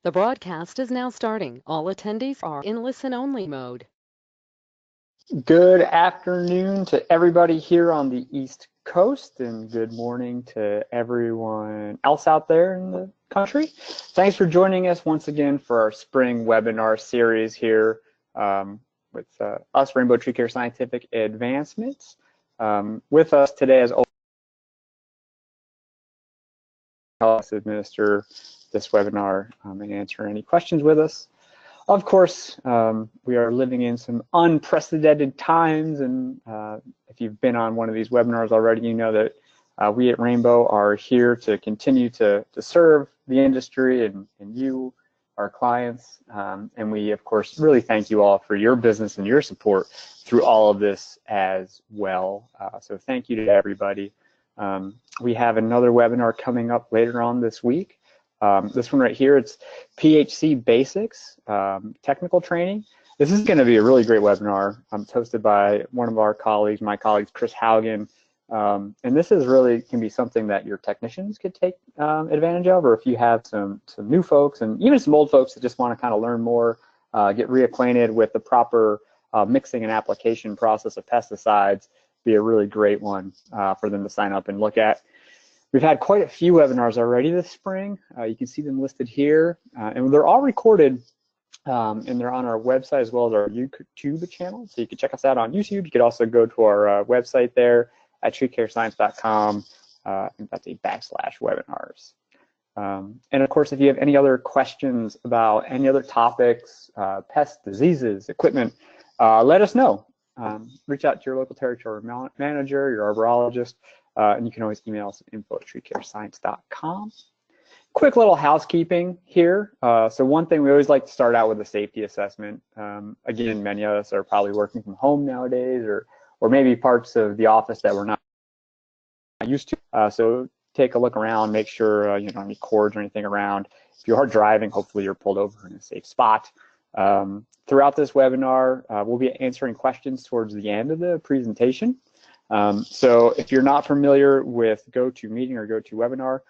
The broadcast is now starting. All attendees are in listen-only mode. Good afternoon to everybody here on the East Coast, and good morning to everyone else out there in the country. Thanks for joining us once again for our spring webinar series here with us, Rainbow Tree Care Scientific Advancements. With us today, as always, help us administer this webinar and answer any questions with us. Of course, we are living in some unprecedented times, and if you've been on one of these webinars already, you know that we at Rainbow are here to continue to serve the industry and you, our clients, and we, of course, really thank you all for your business and your support through all of this as well. So thank you to everybody. We have another webinar coming up later on this week. This one right here, it's PHC Basics, technical training. This is going to be a really great webinar. It's hosted by one of our colleagues, my colleagues, Chris Haugen. And this is really can be something that your technicians could take advantage of, or if you have some new folks and even some old folks that just want to kind of learn more, get reacquainted with the proper mixing and application process of pesticides, be a really great one for them to sign up and look at. We've had quite a few webinars already this spring. You can see them listed here, and they're all recorded, and they're on our website as well as our YouTube channel. So you can check us out on YouTube. You could also go to our website there at treecarescience.com, and that's a /webinars. And of course, if you have any other questions about any other topics, pests, diseases, equipment, let us know. Reach out to your local territory manager, your arborologist, and you can always email us at info@treecarescience.com. Quick little housekeeping here. So one thing we always like to start out with a safety assessment. Again, many of us are probably working from home nowadays, or maybe parts of the office that we're not used to. So take a look around, make sure you don't have any cords or anything around. If you are driving, hopefully you're pulled over in a safe spot. Throughout this webinar, we'll be answering questions towards the end of the presentation. So if you're not familiar with GoToMeeting or GoToWebinar,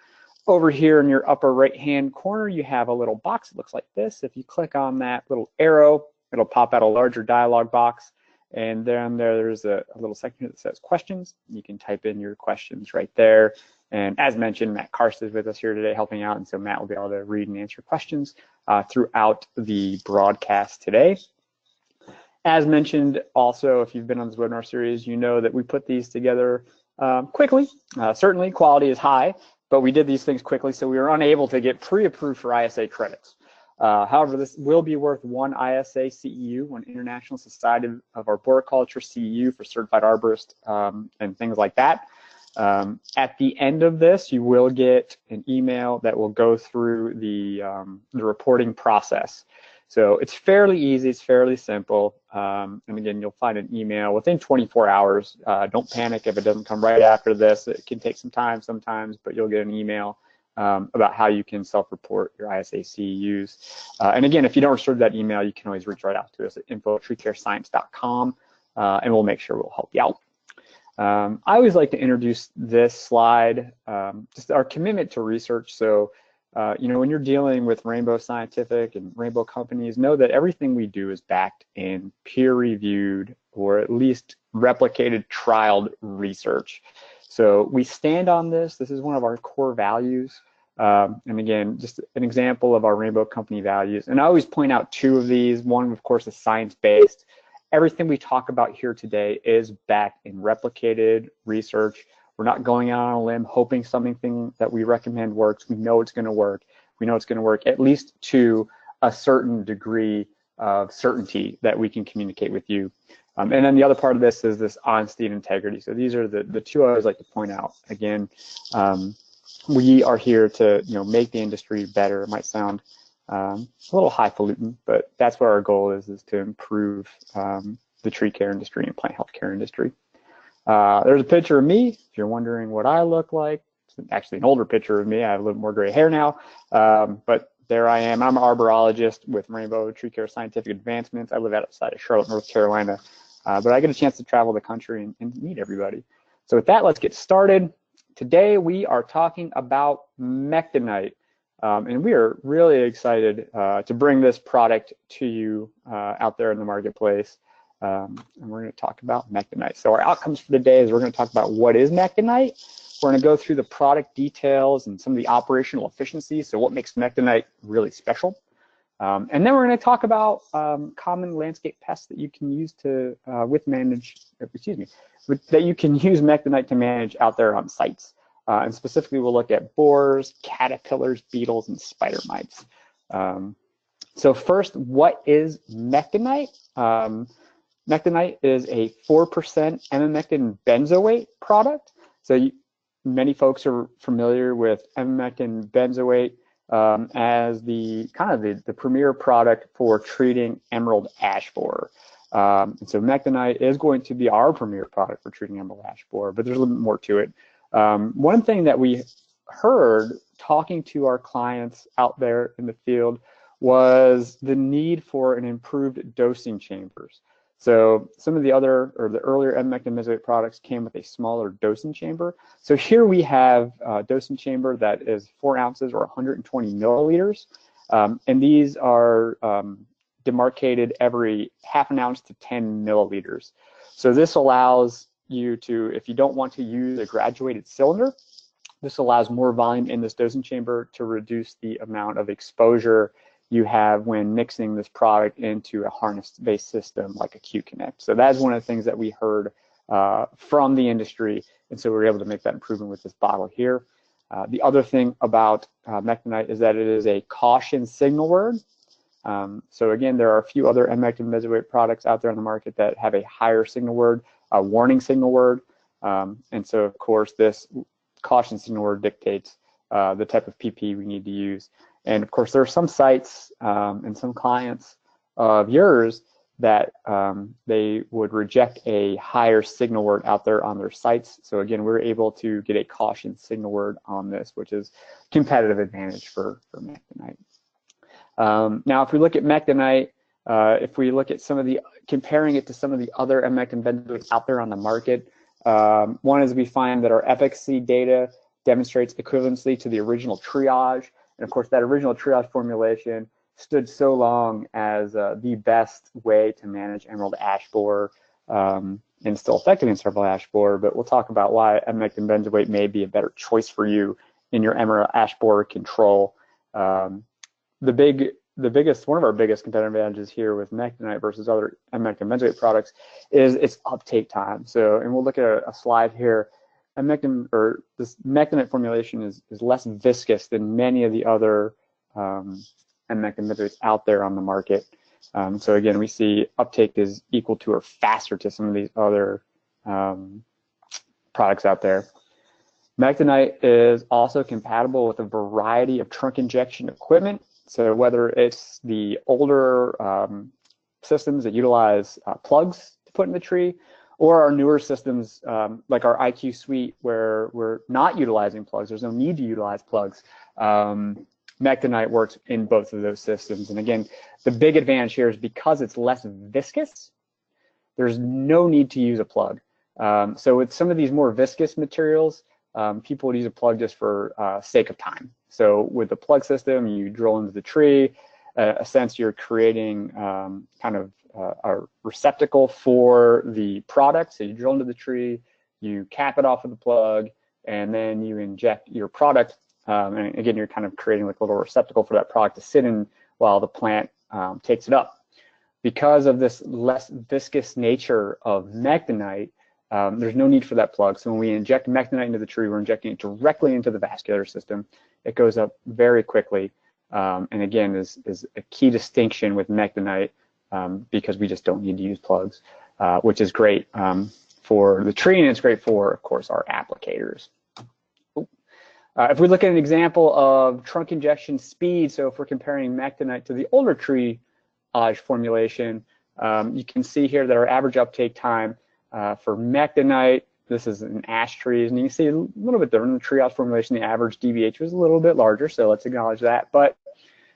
over here in your upper right-hand corner, you have a little box that looks like this. If you click on that little arrow, it'll pop out a larger dialog box. And then there's a little section that says questions. You can type in your questions right there. And as mentioned, Matt Karst is with us here today helping out. And so Matt will be able to read and answer questions throughout the broadcast today. As mentioned, also, if you've been on this webinar series, you know that we put these together quickly. Certainly, quality is high, but we did these things quickly, so we were unable to get pre-approved for ISA credits. However, this will be worth one ISA CEU, one International Society of Arboriculture CEU for certified arborist and things like that. At the end of this, you will get an email that will go through the reporting process. So it's fairly easy, it's fairly simple, and again, you'll find an email within 24 hours. Don't panic if it doesn't come right after this. It can take some time sometimes, but you'll get an email about how you can self-report your ISA CEUs. And again, if you don't receive that email, you can always reach right out to us at info@treecarescience.com, and we'll make sure we'll help you out. I always like to introduce this slide, just our commitment to research. So you know, when you're dealing with Rainbow Scientific and Rainbow companies, know that everything we do is backed in peer-reviewed or at least replicated, trialed research. So we stand on this. This is one of our core values. And again, just an example of our Rainbow company values. And I always point out two of these. One, of course, is science-based. Everything we talk about here today is backed in replicated research. We're not going out on a limb hoping something that we recommend works. We know it's going to work. We know it's going to work at least to a certain degree of certainty that we can communicate with you. And then the other part of this is this honesty and integrity. So these are the two I always like to point out. Again, we are here to make the industry better. It might sound a little highfalutin, but that's what our goal is to improve the tree care industry and plant health care industry. There's a picture of me, if you're wondering what I look like. It's actually an older picture of me. I have a little more gray hair now, but there I am. I'm an arborologist with Rainbow Tree Care Scientific Advancements. I live outside of Charlotte, North Carolina, but I get a chance to travel the country and meet everybody. So with that, let's get started. Today we are talking about Mectinite. And we are really excited to bring this product to you out there in the marketplace. And we're going to talk about Mectinite. So our outcomes for today is we're going to talk about what is Mectinite. We're going to go through the product details and some of the operational efficiencies. So what makes Mectinite really special. And then we're going to talk about common landscape pests that you can use to that you can use Mectinite to manage out there on sites. And specifically, we'll look at borers, caterpillars, beetles, and spider mites. So first, what is Mectinite? Mectinite is a 4% emamectin benzoate product. So many folks are familiar with emamectin benzoate as the premier product for treating emerald ash borer. And so Mectinite is going to be our premier product for treating emerald ash borer, but there's a little bit more to it. One thing that we heard talking to our clients out there in the field was the need for an improved dosing chambers. So some of the earlier emamectin benzoate products came with a smaller dosing chamber. So here we have a dosing chamber that is 4 ounces or 120 milliliters. And these are demarcated every half an ounce to 10 milliliters. So this allows you to, if you don't want to use a graduated cylinder, this allows more volume in this dosing chamber to reduce the amount of exposure you have when mixing this product into a harness-based system like a Q-Connect. So that's one of the things that we heard from the industry, and so we were able to make that improvement with this bottle here. The other thing about Mectinite is that it is a caution signal word. So again, there are a few other emamectin benzoate products out there on the market that have a higher signal word, a warning signal word. And so, of course, this caution signal word dictates the type of PP we need to use. And of course, there are some sites and some clients of yours that they would reject a higher signal word out there on their sites. So again, we're able to get a caution signal word on this, which is competitive advantage for Mectinite. Now, if we look at Mectinite, if we look at comparing it to some of the other emamectin benzoates out there on the market, one is we find that our efficacy data demonstrates equivalency to the original triage. And of course, that original triage formulation stood so long as the best way to manage emerald ash borer and still effective in emerald ash borer. But we'll talk about why emamectin benzoate may be a better choice for you in your emerald ash borer control. One of our biggest competitive advantages here with Mectinite versus other emamectin benzoate products is its uptake time. So, and we'll look at a slide here. This Mectinite formulation is less viscous than many of the other emamectin benzoates out there on the market. So again, we see uptake is equal to or faster to some of these other products out there. Mectinite is also compatible with a variety of trunk injection equipment. So whether it's the older systems that utilize plugs to put in the tree, or our newer systems like our IQ suite where we're not utilizing plugs, there's no need to utilize plugs. Mectinite works in both of those systems. And again, the big advantage here is because it's less viscous, there's no need to use a plug. So with some of these more viscous materials, people would use a plug just for sake of time. So with the plug system, you drill into the tree. In a sense, you're creating kind of a receptacle for the product. So you drill into the tree, you cap it off with the plug, and then you inject your product. And again, you're kind of creating like a little receptacle for that product to sit in while the plant takes it up. Because of this less viscous nature of Mectinite, there's no need for that plug. So when we inject Mectinite into the tree, we're injecting it directly into the vascular system. It goes up very quickly. And again, is a key distinction with Mectinite because we just don't need to use plugs, which is great for the tree, and it's great for, of course, our applicators. If we look at an example of trunk injection speed, so if we're comparing Mectinite to the older triage formulation, you can see here that our average uptake time for Mectinite, this is in ash trees, and you can see a little bit different in the triage formulation. The average DBH was a little bit larger, so let's acknowledge that. But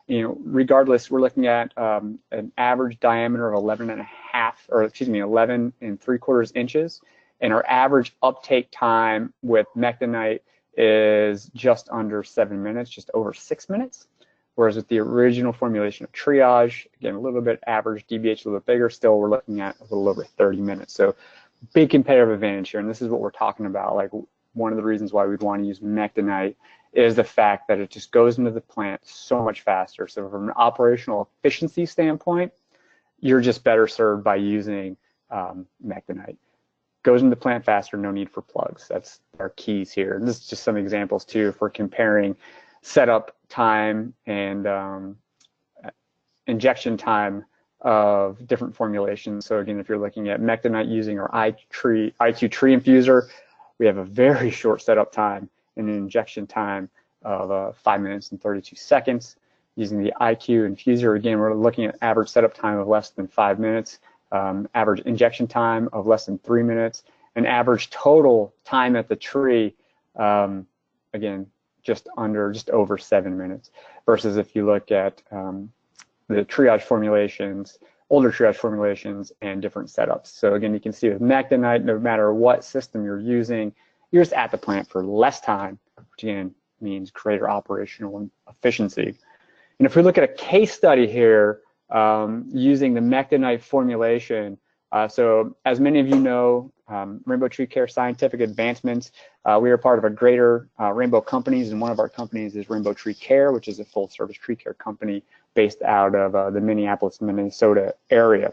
regardless, we're looking at an average diameter of 11 3/4 inches, and our average uptake time with Mectinite is just under 7 minutes, just over 6 minutes. Whereas with the original formulation of triage, again, a little bit average, DBH a little bit bigger, still we're looking at a little over 30 minutes. So big competitive advantage here, and this is what we're talking about. Like, one of the reasons why we'd want to use Mectinite is the fact that it just goes into the plant so much faster. So from an operational efficiency standpoint, you're just better served by using Mectinite. Goes into the plant faster, no need for plugs. That's our keys here. And this is just some examples too for comparing setup time and injection time of different formulations. So again, if you're looking at Mectinite using our IQ tree infuser, we have a very short setup time and an injection time of 5 minutes and 32 seconds. Using the IQ infuser, again, we're looking at average setup time of less than 5 minutes, average injection time of less than 3 minutes, and average total time at the tree, again, just over 7 minutes. Versus if you look at the triage formulations, older triage formulations, and different setups. So again, you can see with Mectinite, no matter what system you're using, you're just at the plant for less time, which again means greater operational efficiency. And if we look at a case study here using the Mectinite formulation, so as many of you know, Rainbow Tree Care Scientific Advancements, we are part of a greater Rainbow companies, and one of our companies is Rainbow Tree Care, which is a full-service tree care company based out of the Minneapolis, Minnesota area.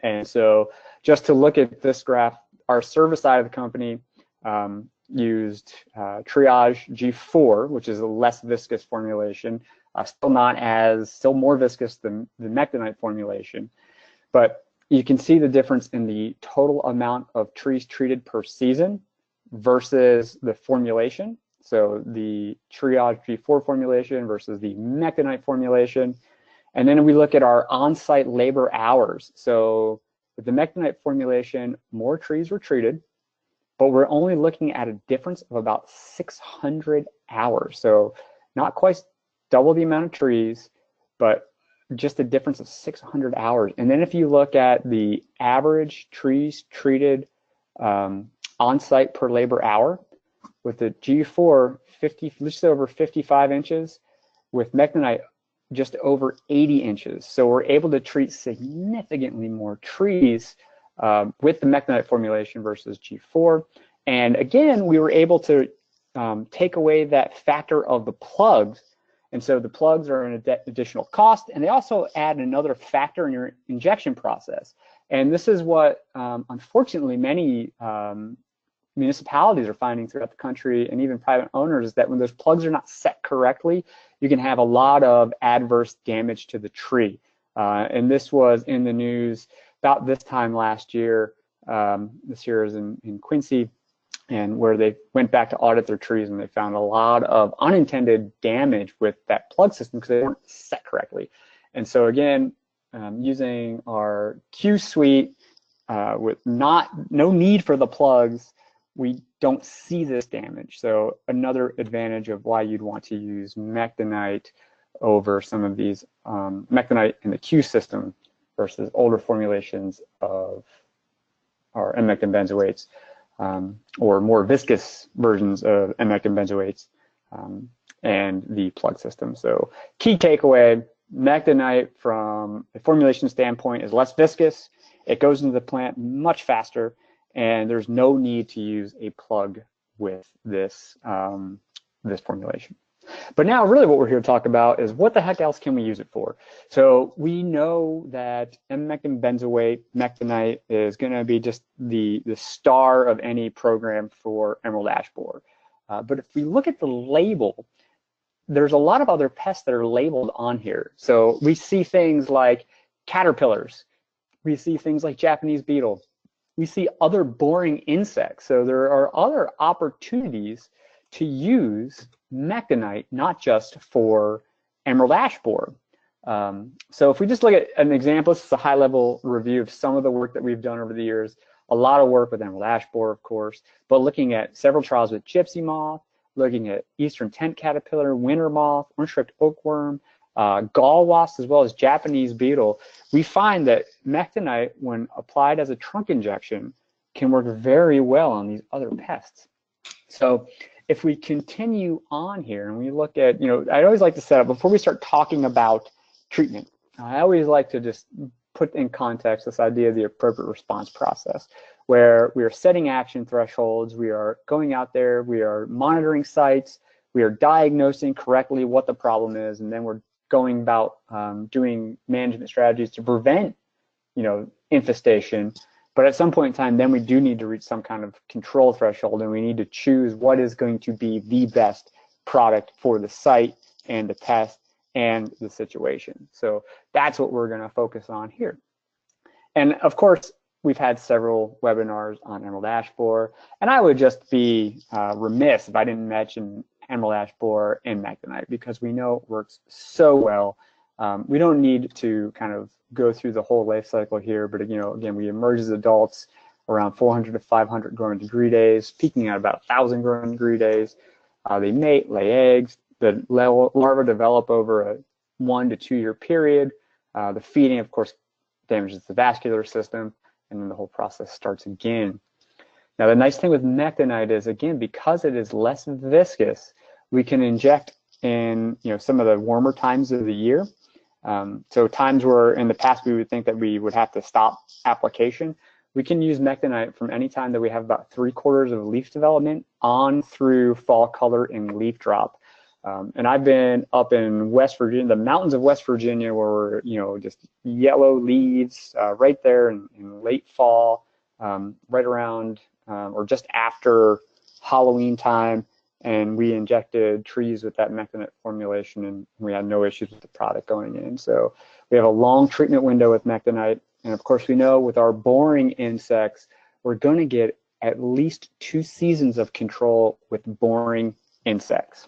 And so just to look at this graph, our service side of the company used Triage G4, which is a less viscous formulation, still more viscous than the Mectinite formulation. But you can see the difference in the total amount of trees treated per season versus the formulation. So the Triage G4 formulation versus the Mectinite formulation. And then we look at our on-site labor hours. So with the Mectinite formulation, more trees were treated, but we're only looking at a difference of about 600 hours. So not quite double the amount of trees, but just a difference of 600 hours. And then if you look at the average trees treated on-site per labor hour, with the G4, just over 55 inches, with Mectinite, just over 80 inches. So we're able to treat significantly more trees with the Mectinite formulation versus G4. And again, we were able to take away that factor of the plugs. And so the plugs are an additional cost, and they also add another factor in your injection process. And this is what, unfortunately, many municipalities are finding throughout the country, and even private owners, is that when those plugs are not set correctly, you can have a lot of adverse damage to the tree. And this was in the news about this time last year. This year is in Quincy, and where they went back to audit their trees, and they found a lot of unintended damage with that plug system because they weren't set correctly. And so again, using our Q suite with no need for the plugs, we don't see this damage. So another advantage of why you'd want to use Mectinite over some of these Mectinite in the Q system versus older formulations of our emectin benzoates. Or more viscous versions of emectin benzoates and the plug system. So key takeaway, Mectinite from a formulation standpoint is less viscous, it goes into the plant much faster, and there's no need to use a plug with this, this formulation. But now really what we're here to talk about is what the heck else can we use it for? So we know that emectin benzoate, Mectinite, is going to be just the star of any program for emerald ash borer. But if we look at the label, there's a lot of other pests that are labeled on here. So we see things like caterpillars. We see things like Japanese beetle. We see other boring insects. So there are other opportunities to use Mectinite, not just for emerald ash borer. So if we just look at an example, this is a high-level review of some of the work that we've done over the years. A lot of work with emerald ash borer, of course, but looking at several trials with gypsy moth, looking at eastern tent caterpillar, winter moth, orange-striped oakworm, gall wasp, as well as Japanese beetle, we find that Mectinite, when applied as a trunk injection, can work very well on these other pests. So if we continue on here and we look at, I always like to set up, before we start talking about treatment, I always like to just put in context this idea of the appropriate response process, where we are setting action thresholds, we are going out there, we are monitoring sites, we are diagnosing correctly what the problem is, and then we're going about doing management strategies to prevent, infestation. But at some point in time, then we do need to reach some kind of control threshold, and we need to choose what is going to be the best product for the site and the pest and the situation. So that's what we're going to focus on here. And of course, we've had several webinars on emerald ash borer, and I would just be remiss if I didn't mention emerald ash borer and Mectinite, because we know it works so well. We don't need to kind of go through the whole life cycle here, but again, we emerge as adults around 400 to 500 growing degree days, peaking at about 1,000 growing degree days. They mate, lay eggs. The larvae develop over a 1 to 2 year period. The feeding, of course, damages the vascular system, and then the whole process starts again. Now, the nice thing with Mectinite is, again, because it is less viscous, we can inject in some of the warmer times of the year. So times where in the past we would think that we would have to stop application, we can use Mectinite from any time that we have about 3/4 of leaf development on through fall color and leaf drop. And I've been up in West Virginia, the mountains of West Virginia, where we're, just yellow leaves right there in late fall, right around or just after Halloween time. And we injected trees with that Mec-Knight formulation, and we had no issues with the product going in. So we have a long treatment window with Mec-Knight. And of course, we know with our boring insects, we're going to get at least 2 seasons of control with boring insects.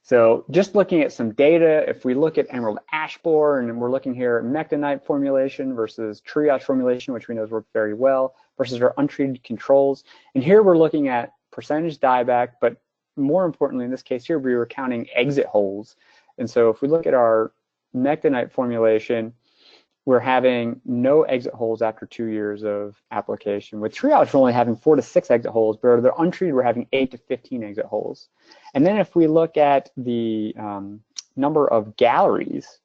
So just looking at some data, if we look at emerald ash borer, and we're looking here at Mec-Knight formulation versus triage formulation, which we know has worked very well, versus our untreated controls. And here we're looking at percentage dieback, but more importantly, in this case here, we were counting exit holes. And so if we look at our Mec-Knight formulation, we're having no exit holes after 2 years of application. With triage, we're only having 4 to 6 exit holes, but they're untreated, we're having 8 to 15 exit holes. And then if we look at the number of galleries,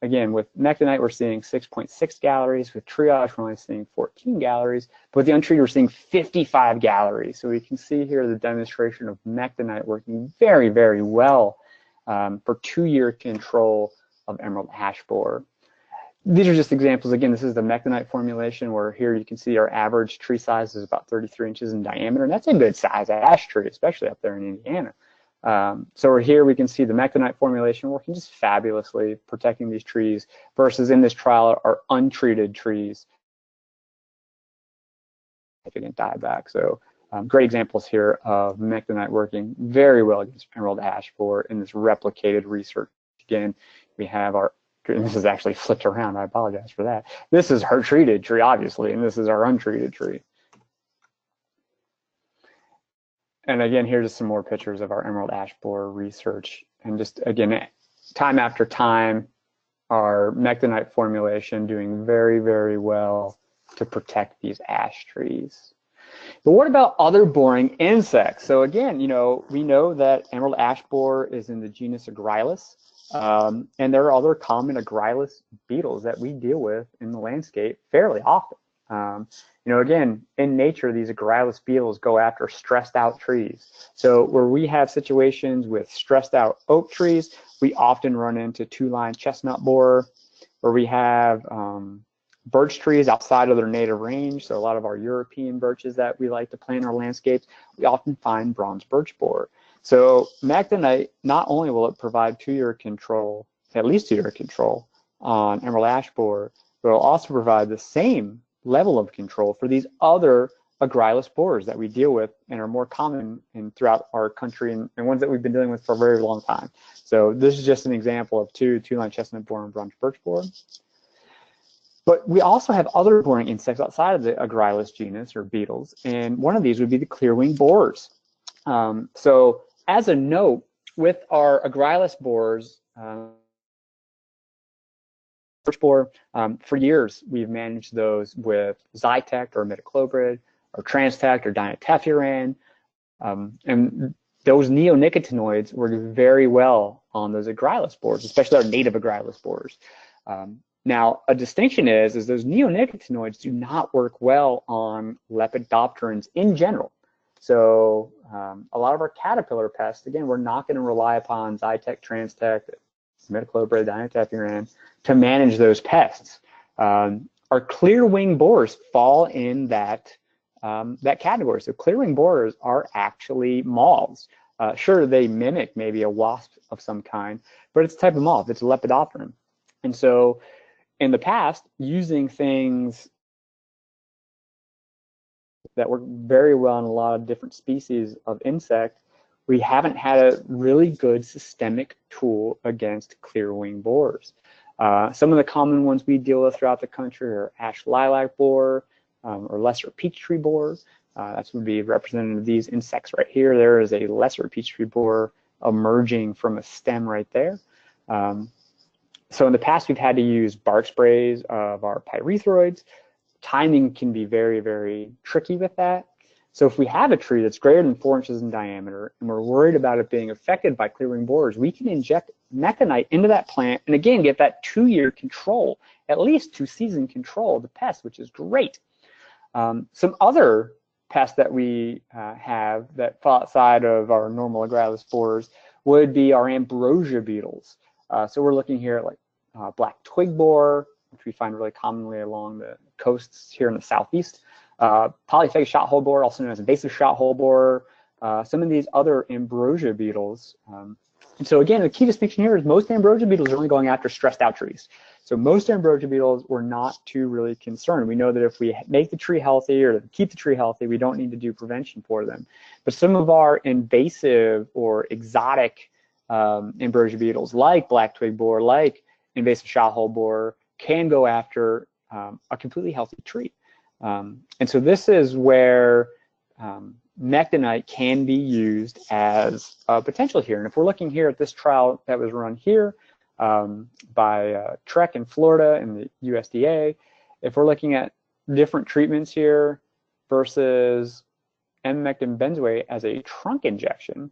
again, with Mec-Knight, we're seeing 6.6 galleries. With triage, we're only seeing 14 galleries. But with the untreated, we're seeing 55 galleries. So we can see here the demonstration of Mec-Knight working very, very well for 2-year control of emerald ash borer. These are just examples. Again, this is the Mec-Knight formulation, where here you can see our average tree size is about 33 inches in diameter. And that's a good size ash tree, especially up there in Indiana. So we're here, we can see the Mec-Knight formulation working just fabulously, protecting these trees, versus in this trial, our untreated trees, significant dieback. So great examples here of Mec-Knight working very well against emerald ash borer in this replicated research. Again, we have our, and this is actually flipped around, I apologize for that. This is her treated tree, obviously, and this is our untreated tree. And again, here's some more pictures of our emerald ash borer research. And just, again, time after time, our Mec-Knight formulation doing very, very well to protect these ash trees. But what about other boring insects? So again, we know that emerald ash borer is in the genus Agrylus. And there are other common Agrylus beetles that we deal with in the landscape fairly often. Again, in nature, these Agrylus beetles go after stressed out trees. So where we have situations with stressed out oak trees, we often run into 2-line chestnut borer. Where we have birch trees outside of their native range, so a lot of our European birches that we like to plant in our landscapes, we often find bronze birch borer. So Mectinite, not only will it provide 2-year control, at least 2-year control on emerald ash borer, but it'll also provide the same level of control for these other Agrylus borers that we deal with and are more common throughout our country, and ones that we've been dealing with for a very long time. So this is just an example of 2-line chestnut borer and bronze birch borer. But we also have other boring insects outside of the Agrylus genus, or beetles, and one of these would be the clearwing borers. So as a note, with our Agrylus borers, birch borer, for years we've managed those with Zytect or imidacloprid, or Transtect or Dinotefuran. And those neonicotinoids work very well on those agarylus spores, especially our native agarylus spores. Now, a distinction is those neonicotinoids do not work well on lepidopterans in general. So a lot of our caterpillar pests, again, we're not going to rely upon Zytec, Transtec, imidacloprid, dimethafuran to manage those pests. Our clear wing borers fall in that category. So clear wing borers are actually moths. Sure, they mimic maybe a wasp of some kind, but it's a type of moth. It's a lepidopteran. And so in the past, using things that work very well in a lot of different species of insect, we haven't had a really good systemic tool against clear wing borers. Some of the common ones we deal with throughout the country are ash lilac borer or lesser peach tree borer. That would be representative of these insects right here. There is a lesser peach tree borer emerging from a stem right there. So in the past, we've had to use bark sprays of our pyrethroids. Timing can be very, very tricky with that. So if we have a tree that's greater than 4 inches in diameter and we're worried about it being affected by clear wing borers, we can inject Mec-Knight into that plant and again get that 2-year control, at least 2-season control of the pest, which is great. Some other pests that we have that fall outside of our normal agarylus spores would be our ambrosia beetles. So we're looking here at like black twig borer, which we find really commonly along the coasts here in the southeast. Polyphagus shot hole borer, also known as invasive shot hole borer. Some of these other ambrosia beetles. And so again, the key distinction here is most ambrosia beetles are only going after stressed out trees. So most ambrosia beetles we're not too really concerned. We know that if we make the tree healthy or keep the tree healthy, we don't need to do prevention for them. But some of our invasive or exotic ambrosia beetles, like black twig borer, like invasive shot hole borer, can go after a completely healthy tree. And so this is where Mectinite can be used as a potential here. And if we're looking here at this trial that was run here by Trek in Florida and the USDA, if we're looking at different treatments here versus M-mectin benzoate as a trunk injection,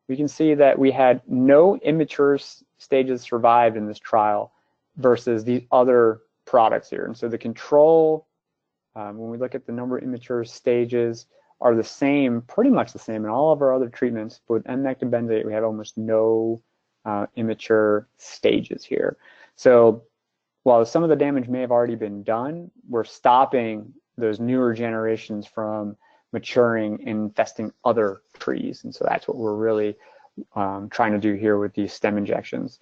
we can see that we had no immature stages survived in this trial versus these other products here. And so the control, when we look at the number of immature stages, are the same, pretty much the same in all of our other treatments. But with M-mectin benzoate, we have almost no immature stages here. So while some of the damage may have already been done, we're stopping those newer generations from maturing and infesting other trees. And so that's what we're really trying to do here with these stem injections.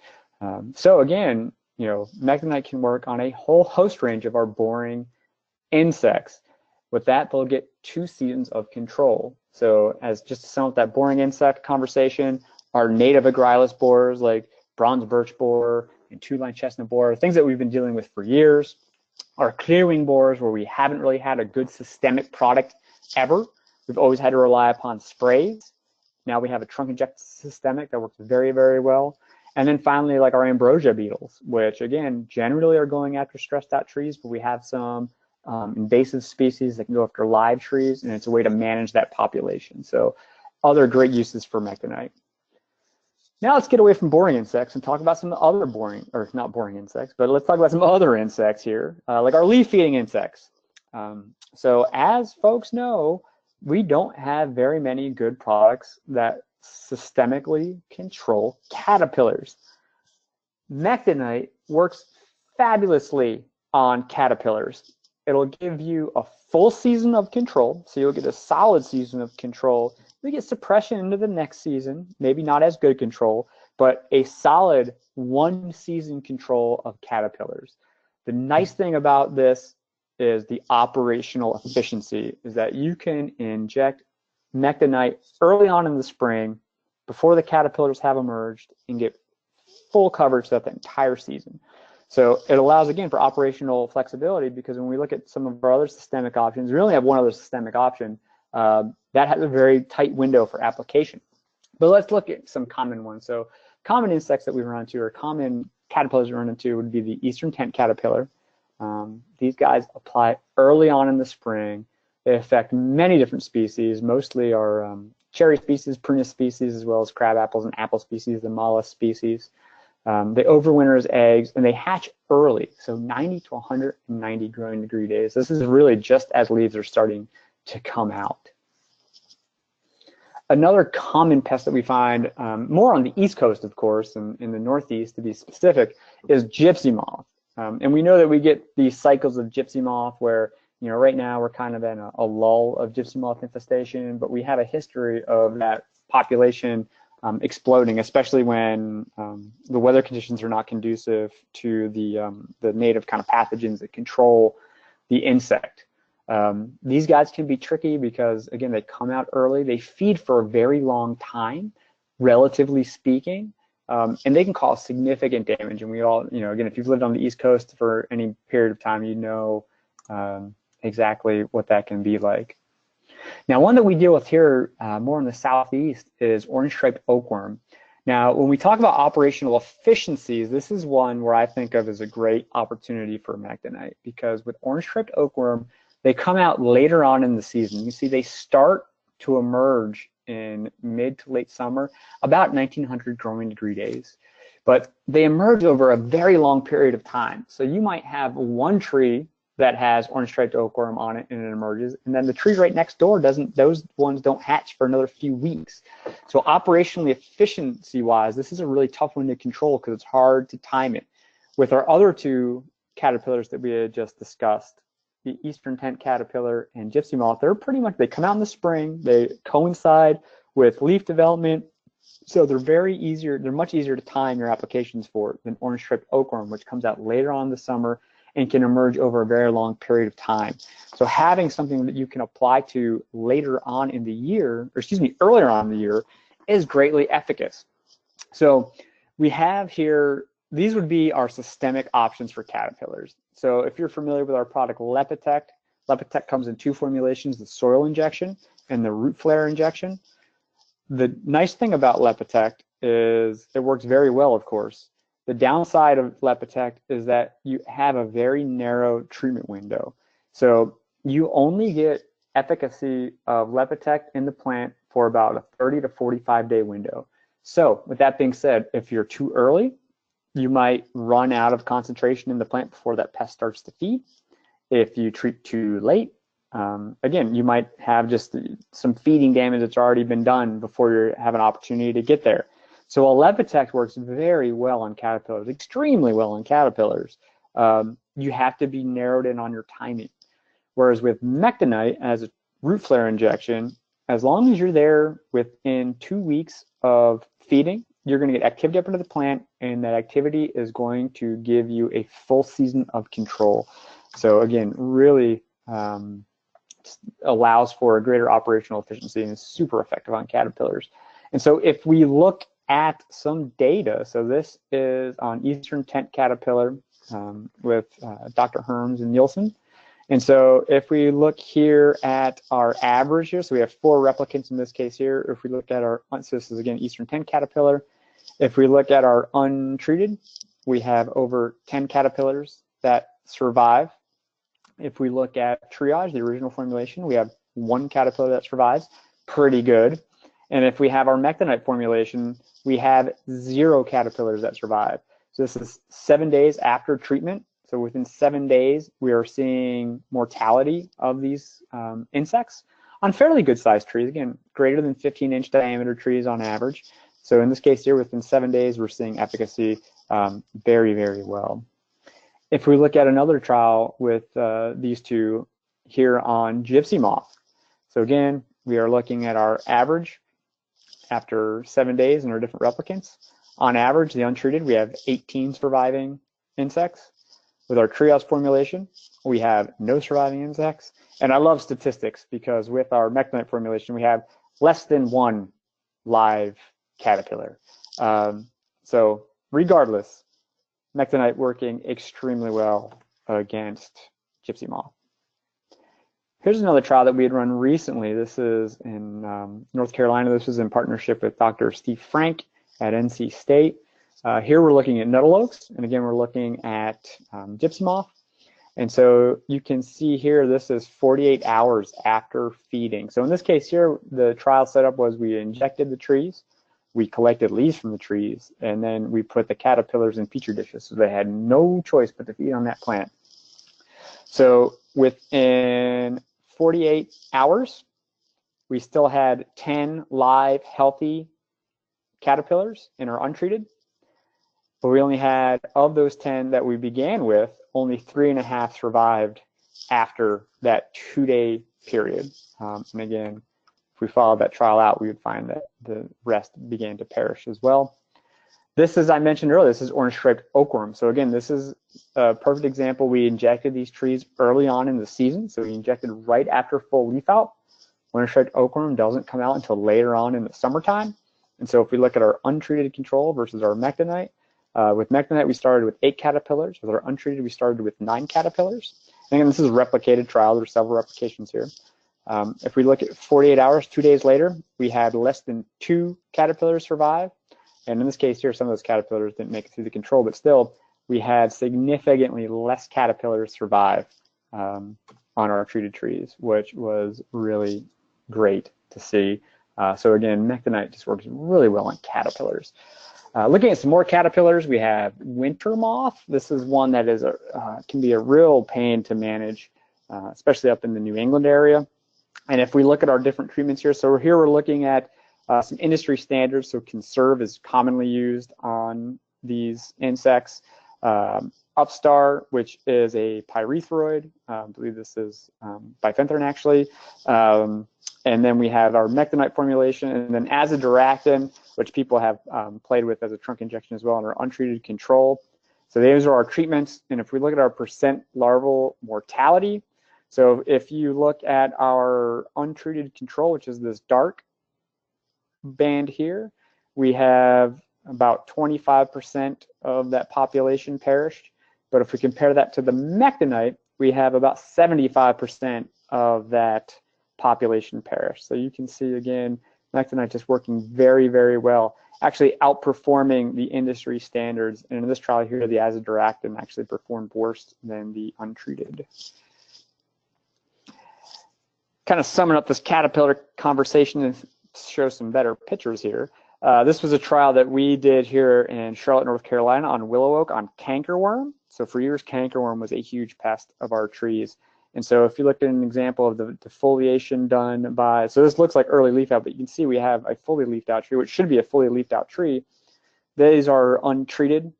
So again, Mectinite can work on a whole host range of our boring insects. With that, they'll get 2 seasons of control. So as just to sum up that boring insect conversation, our native agarylus borers like bronze birch borer and two-line chestnut borer, things that we've been dealing with for years. Our clear wing borers, where we haven't really had a good systemic product ever. We've always had to rely upon sprays. Now we have a trunk inject systemic that works very, very well. And then finally, like our ambrosia beetles, which again, generally are going after stressed out trees, but we have some invasive species that can go after live trees, and it's a way to manage that population. So other great uses for Mectinite. Now let's get away from boring insects and talk about some other boring, or not boring insects, but let's talk about some other insects here, like our leaf-feeding insects. So as folks know, we don't have very many good products that systemically control caterpillars. Mectinite works fabulously on caterpillars. It'll give you a full season of control, so you'll get a solid season of control. We get suppression into the next season, maybe not as good control, but a solid 1 season control of caterpillars. The nice thing about this is the operational efficiency, is that you can inject Mectinite early on in the spring before the caterpillars have emerged and get full coverage throughout the entire season. So it allows, again, for operational flexibility, because when we look at some of our other systemic options, we only have one other systemic option that has a very tight window for application. But let's look at some common ones. So common insects that we run into, or common caterpillars we run into, would be the eastern tent caterpillar. These guys apply early on in the spring. They affect many different species, mostly our cherry species, prunus species, as well as crab apples and apple species, the mollusk species. They overwinter as eggs, and they hatch early, so 90 to 190 growing degree days. This is really just as leaves are starting to come out. Another common pest that we find more on the East Coast, of course, and in the Northeast to be specific, is gypsy moth. And we know that we get these cycles of gypsy moth where, you know, right now we're kind of in a lull of gypsy moth infestation, but we have a history of that population exploding, especially when the weather conditions are not conducive to the native kind of pathogens that control the insect. These guys can be tricky because, again, they come out early, they feed for a very long time, relatively speaking, and they can cause significant damage. And we all, you know, again, if you've lived on the East Coast for any period of time, you know exactly what that can be like. Now, one that we deal with here more in the Southeast is orange-striped oakworm. Now, when we talk about operational efficiencies, this is one where I think of as a great opportunity for Mectinite, because with orange-striped oakworm, they come out later on in the season. You see they start to emerge in mid to late summer, about 1900 growing degree days. But they emerge over a very long period of time. So you might have one tree that has orange-striped oakworm on it and it emerges, and then the tree right next door doesn't, those ones don't hatch for another few weeks. So operationally, efficiency-wise, this is a really tough one to control because it's hard to time it. With our other two caterpillars that we had just discussed, the eastern tent caterpillar and gypsy moth, they're pretty much, they come out in the spring, they coincide with leaf development, so they're much easier to time your applications for than orange-striped oakworm, which comes out later on in the summer and can emerge over a very long period of time. So having something that you can apply to later on in the year, or excuse me, earlier on in the year, is greatly efficacious. So we have here, these would be our systemic options for caterpillars. So if you're familiar with our product Lepitect, Lepitect comes in two formulations, the soil injection and the root flare injection. The nice thing about Lepitect is it works very well, of course. The downside of Lepitect is that you have a very narrow treatment window. So you only get efficacy of Lepitect in the plant for about a 30 to 45 day window. So with that being said, if you're too early, you might run out of concentration in the plant before that pest starts to feed. If you treat too late, again, you might have just some feeding damage that's already been done before you have an opportunity to get there. So while Lepitect works very well on caterpillars, extremely well on caterpillars, you have to be narrowed in on your timing. Whereas with Mectinite as a root flare injection, as long as you're there within 2 weeks of feeding, you're going to get activity up into the plant, and that activity is going to give you a full season of control. So again, really allows for a greater operational efficiency and is super effective on caterpillars. And so if we look at some data, so this is on Eastern Tent Caterpillar with Dr. Herms and Nielsen. And so if we look here at our average here, so we have 4 replicants in this case here. If we look at our, so this is again Eastern Tent Caterpillar. If we look at our untreated, we have over 10 caterpillars that survive. If we look at triage, the original formulation, we have 1 caterpillar that survives, pretty good. And if we have our Mectinite formulation, we have 0 caterpillars that survive. So this is 7 days after treatment. So within 7 days, we are seeing mortality of these insects on fairly good sized trees, again, greater than 15-inch diameter trees on average. So in this case here, within 7 days, we're seeing efficacy very, very well. If we look at another trial with these two here on gypsy moth. So again, we are looking at our average after 7 days in our different replicants. On average, the untreated, we have 18 surviving insects. With our triage formulation, we have no surviving insects. And I love statistics because with our Mec-Knight formulation, we have less than 1 live caterpillar. So regardless, Mectinite working extremely well against gypsy moth. Here's another trial that we had run recently. This is in North Carolina. This was in partnership with Dr. Steve Frank at NC State. Here we're looking at nuttle oaks, and again we're looking at gypsy moth. And so you can see here, this is 48 hours after feeding. So in this case here, the trial setup was we injected the trees, we collected leaves from the trees, and then we put the caterpillars in petri dishes. So they had no choice but to feed on that plant. So within 48 hours, we still had 10 live, healthy caterpillars in our untreated. But we only had, of those 10 that we began with, only 3.5 survived after that 2-day period. And again, if we followed that trial out, we would find that the rest began to perish as well. This, as I mentioned earlier, this is orange-striped oakworm. So again, this is a perfect example. We injected these trees early on in the season. So we injected right after full leaf out. Orange-striped oakworm doesn't come out until later on in the summertime. And so if we look at our untreated control versus our Mectinite, with Mec-Knight, we started with 8 caterpillars. With our untreated, we started with 9 caterpillars. And again, this is a replicated trial. There are several replications here. If we look at 48 hours, 2 days later, we had less than 2 caterpillars survive. And in this case here, some of those caterpillars didn't make it through the control, but still, we had significantly less caterpillars survive on our treated trees, which was really great to see. So again, Mectinite just works really well on caterpillars. Looking at some more caterpillars, we have winter moth. This is one that is can be a real pain to manage, especially up in the New England area. And if we look at our different treatments here, so here we're looking at some industry standards. So Conserve is commonly used on these insects. Upstar, which is a pyrethroid. I believe this is bifenthrin actually. And then we have our Mectinite formulation, and then azadirachtin, which people have played with as a trunk injection as well in our untreated control. So those are our treatments. And if we look at our percent larval mortality, so if you look at our untreated control, which is this dark band here, we have about 25% of that population perished. But if we compare that to the Mectinite, we have about 75% of that population perished. So you can see again, Mectinite just working very, very well, actually outperforming the industry standards. And in this trial here, the azadirachtin actually performed worse than the untreated. Kind of summing up this caterpillar conversation and show some better pictures here. This was a trial that we did here in Charlotte, North Carolina on willow oak on cankerworm. So for years, cankerworm was a huge pest of our trees. And so if you look at an example of the defoliation done by, so this looks like early leaf out, but you can see we have a fully leafed out tree, which should be a fully leafed out tree. These are untreated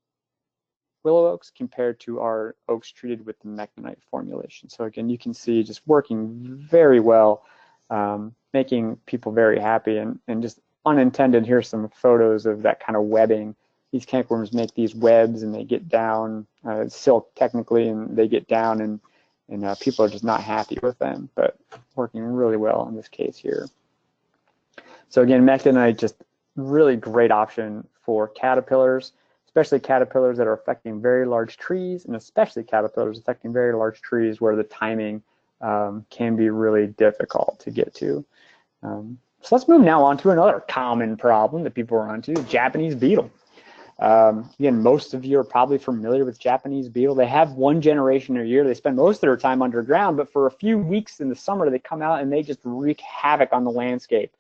willow oaks compared to our oaks treated with the Mec-Knight formulation. So again, you can see just working very well, making people very happy, and just unintended, here's some photos of that kind of webbing. These cankerworms make these webs and they get down, silk technically, and they get down, and people are just not happy with them, but working really well in this case here. So again, Mectinite, just really great option for caterpillars, especially caterpillars that are affecting very large trees, and especially caterpillars affecting very large trees where the timing can be really difficult to get to. So let's move now on to another common problem that people are onto, the Japanese beetle. Again, most of you are probably familiar with Japanese beetle. They have one generation a year. They spend most of their time underground, but for a few weeks in the summer, they come out and they just wreak havoc on the landscape.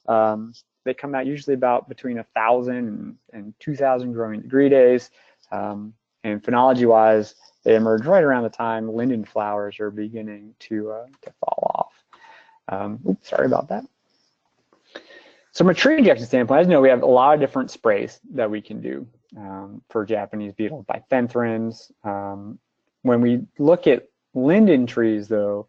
They come out usually about between 1,000 and 2,000 growing degree days. And phenology-wise, they emerge right around the time linden flowers are beginning to fall off. Oops, sorry about that. So from a tree injection standpoint, as you know, we have a lot of different sprays that we can do for Japanese beetle, bifenthrins. When we look at linden trees, though,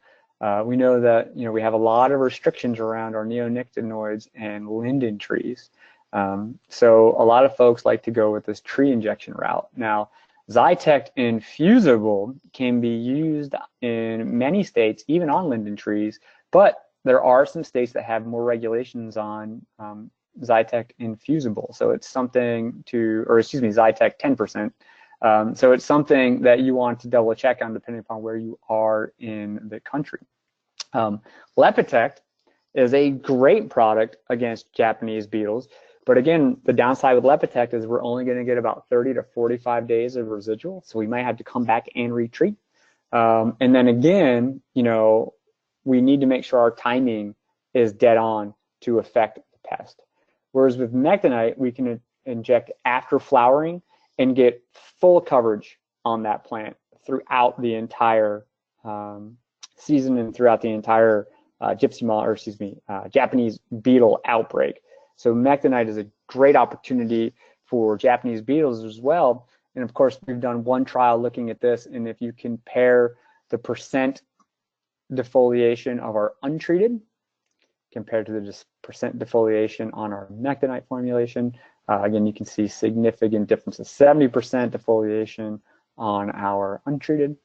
we know that we have a lot of restrictions around our neonicotinoids and linden trees. So a lot of folks like to go with this tree injection route. Now, Zytect infusible can be used in many states, even on linden trees, but there are some states that have more regulations on Zytect infusible. So it's something to, or excuse me, Zytect 10%. So it's something that you want to double check on depending upon where you are in the country. Lepitect is a great product against Japanese beetles. But again, the downside with Lepitect is we're only going to get about 30 to 45 days of residual. So we might have to come back and retreat. And then again, we need to make sure our timing is dead on to affect the pest. Whereas with Mectinite, we can inject after flowering and get full coverage on that plant throughout the entire season and throughout the entire Japanese beetle outbreak. So Mectinite is a great opportunity for Japanese beetles as well. And of course, we've done one trial looking at this, and if you compare the percent defoliation of our untreated compared to the percent defoliation on our Mectinite formulation, again, you can see significant differences. 70% defoliation on our untreated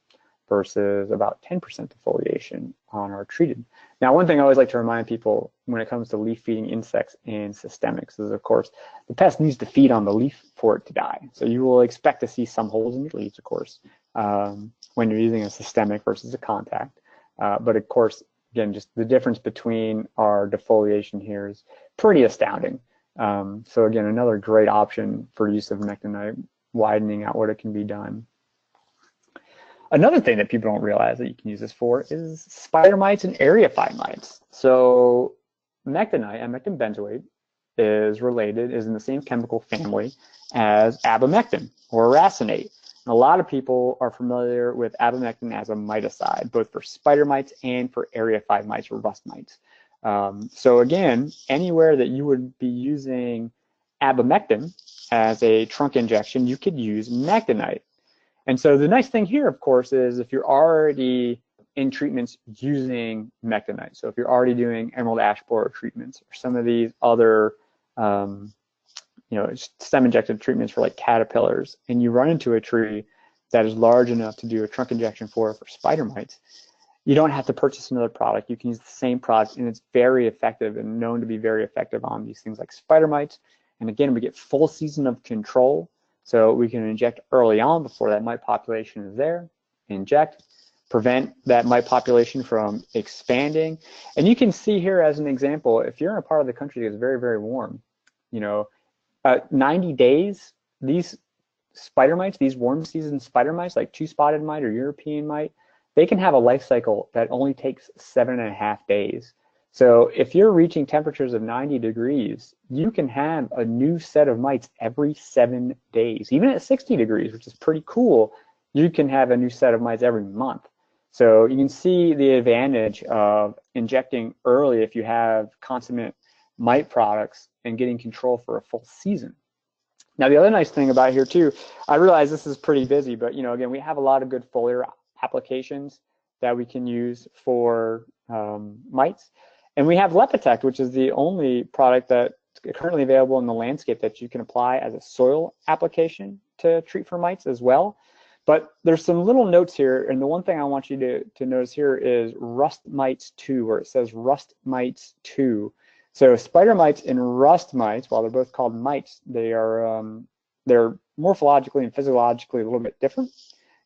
versus about 10% defoliation on our treated. Now, one thing I always like to remind people when it comes to leaf feeding insects and systemics is, of course, the pest needs to feed on the leaf for it to die. So you will expect to see some holes in your leaves, of course, when you're using a systemic versus a contact. But of course, again, just the difference between our defoliation here is pretty astounding. So again, another great option for use of Mectinite, widening out what it can be done. Another thing that people don't realize that you can use this for is spider mites and area 5 mites. So Mectinite, amectin benzoate, is in the same chemical family as abamectin or racemate. And a lot of people are familiar with abamectin as a miticide, both for spider mites and for area 5 mites or rust mites. So again, anywhere that you would be using abamectin as a trunk injection, you could use Mectinite. And so the nice thing here, of course, is if you're already in treatments using Mectinite, so if you're already doing emerald ash borer treatments or some of these other stem injected treatments for like caterpillars, and you run into a tree that is large enough to do a trunk injection for spider mites, you don't have to purchase another product. You can use the same product, and it's very effective and known to be very effective on these things like spider mites. And again, we get full season of control. So we can inject early on before that mite population is there, inject, prevent that mite population from expanding. And you can see here as an example, if you're in a part of the country that's very, very warm, 90 days, these spider mites, these warm season spider mites, like two-spotted mite or European mite, they can have a life cycle that only takes 7.5 days. So if you're reaching temperatures of 90 degrees, you can have a new set of mites every 7 days. Even at 60 degrees, which is pretty cool, you can have a new set of mites every month. So you can see the advantage of injecting early if you have consummate mite products and getting control for a full season. Now, the other nice thing about here too, I realize this is pretty busy, but again, we have a lot of good foliar applications that we can use for mites. And we have Lepitect, which is the only product that's currently available in the landscape that you can apply as a soil application to treat for mites as well. But there's some little notes here, and the one thing I want you to notice here is rust mites 2, where it says rust mites 2. So spider mites and rust mites, while they're both called mites, they're morphologically and physiologically a little bit different.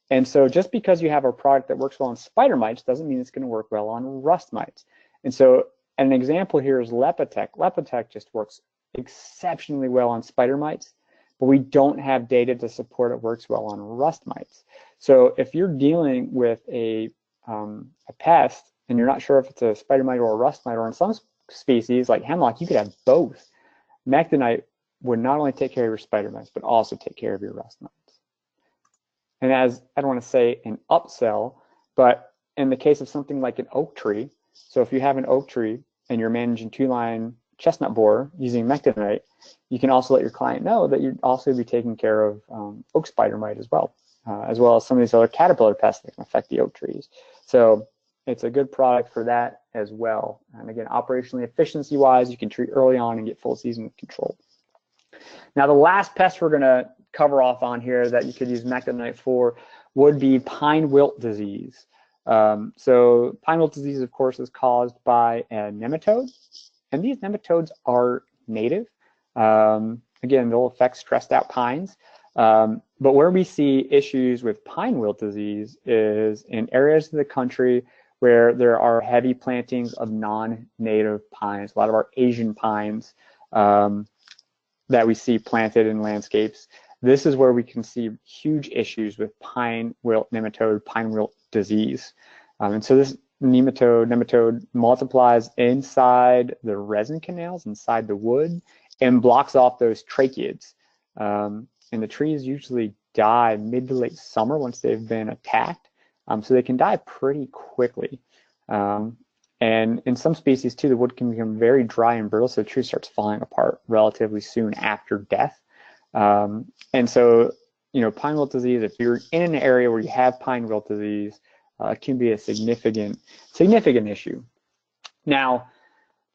And so just because you have a product that works well on spider mites doesn't mean it's going to work well on rust mites. And so an example here is Lepitect. Lepitect just works exceptionally well on spider mites, but we don't have data to support it works well on rust mites. So if you're dealing with a pest and you're not sure if it's a spider mite or a rust mite, or in some species like hemlock, you could have both. Mectinite would not only take care of your spider mites, but also take care of your rust mites. And as I don't want to say an upsell, but in the case of something like an oak tree, so if you have an oak tree and you're managing 2-line chestnut borer using Mectinite, you can also let your client know that you'd also be taking care of oak spider mite as well as some of these other caterpillar pests that can affect the oak trees. So it's a good product for that as well. And again, operationally efficiency-wise, you can treat early on and get full season control. Now, the last pest we're going to cover off on here that you could use Mectinite for would be pine wilt disease. So pine wilt disease, of course, is caused by a nematode, and these nematodes are native. Again, they'll affect stressed out pines. But where we see issues with pine wilt disease is in areas of the country where there are heavy plantings of non-native pines, a lot of our Asian pines that we see planted in landscapes. This is where we can see huge issues with pine wilt nematode, pine wilt disease. And so this nematode multiplies inside the resin canals, inside the wood, and blocks off those tracheids. And the trees usually die mid to late summer once they've been attacked. So they can die pretty quickly. And in some species too, the wood can become very dry and brittle, so the tree starts falling apart relatively soon after death. And so, pine wilt disease, if you're in an area where you have pine wilt disease, it can be a significant issue. Now,